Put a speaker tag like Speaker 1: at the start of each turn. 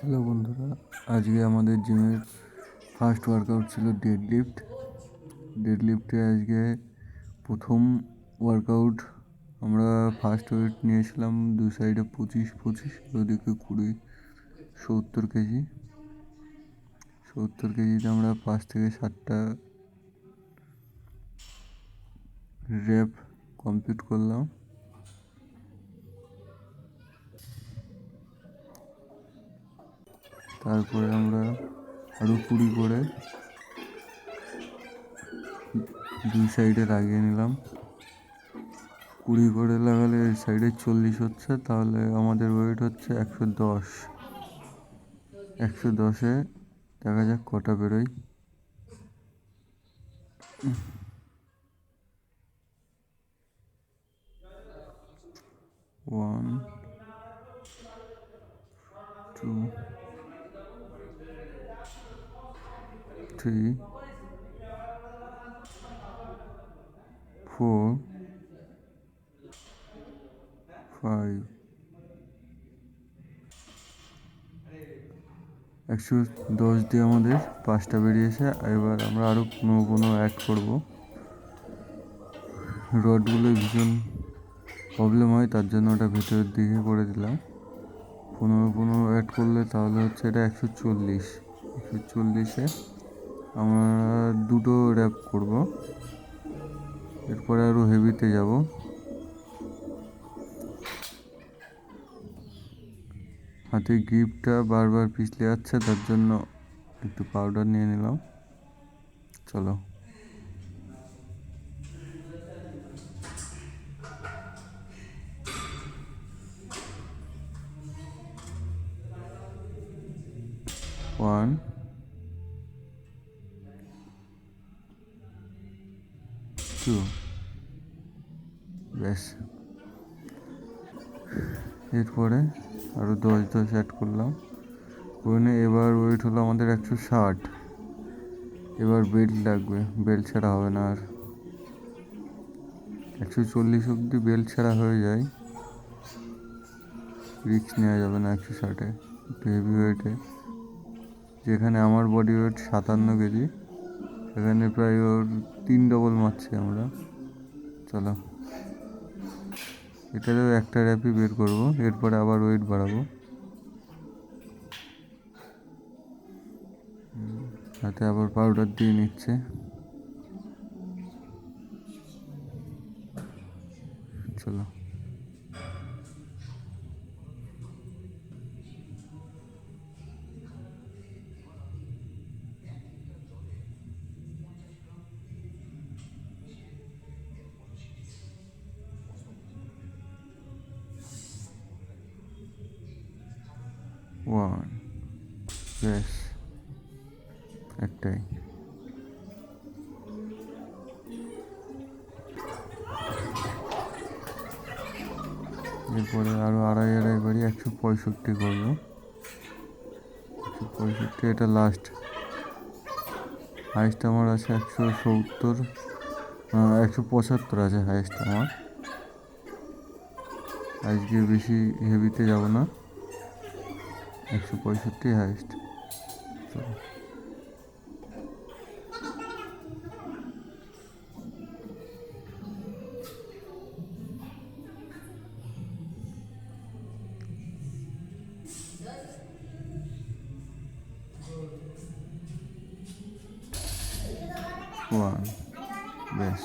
Speaker 1: Hello বন্ধুরা, আজকে আমাদের জিমের ফার্স্ট ওয়ার্কআউট ছিল ডেডলিফটে আজকে প্রথম ওয়ার্কআউট। আমরা ফার্স্ট ওয়েট নিয়েছিলাম দু সাইডে 25, ওদিকে 20, 70 কেজি। 70 কেজিতে আমরা 5 থেকে 7টা রেপ কমপ্লিট করলাম। তারপরে আমরা আরও 20 করে দুই সাইডে লাগিয়ে নিলাম। 20 করে লাগালে এই সাইডে 40 হচ্ছে, তাহলে আমাদের ওয়েট হচ্ছে 110। 110-এ দেখা যাক কটা বেরোয়। 1, 2, 3, 4, 5। 110 দিয়ে আমাদের 5টা বেরিয়েছে। এবার আমরা আরও 15 অ্যাড করবো। রডগুলো ভীষণ প্রবলেম হয়, তার জন্য ওটা ভেতরের দিকে করে দিলাম। 15 অ্যাড করলে তাহলে হচ্ছে এটা 140। 140-এ আমরা 2টো র্যাপ করব। এরপরে আরও হেভিতে যাব। হাতে গ্রিপটা বারবার পিছলে যাচ্ছে, তার জন্য একটু পাউডার নিয়ে নিলাম। চলো। 1, 2, ব্যাস। এরপরে আরও 10 অ্যাড করলাম। এবার ওয়েট হলো আমাদের 160। এবার বেল্ট লাগবে, বেল্ট ছাড়া হবে না আর। 140 অবধি বেল্ট ছাড়া হয়ে যায়, রিস্ক নেওয়া যাবে না 160-এ, একটু হেভি ওয়েটে। যেখানে আমার বডি ওয়েট 57 কেজি, সেখানে প্রায় ওর 3 ডবল মারছি আমরা। চলো, এটাতেও একটা র্যাপই বের করবো, এরপরে আবার ওয়েট বাড়াবো। হাতে আবার পাউডার দিয়ে নিচ্ছে। চলো। 1, ব্যাস, একটাই। এরপরে আরও আড়াই বাড়ি 165 করবো। 165, এটা লাস্ট। হাইস্ট আমার আছে 170, 175 আছে হাইস্ট আমার। আজকে বেশি হেভিতে যাব না, 165 হাইস্ট। চলো। 1, ব্যাস।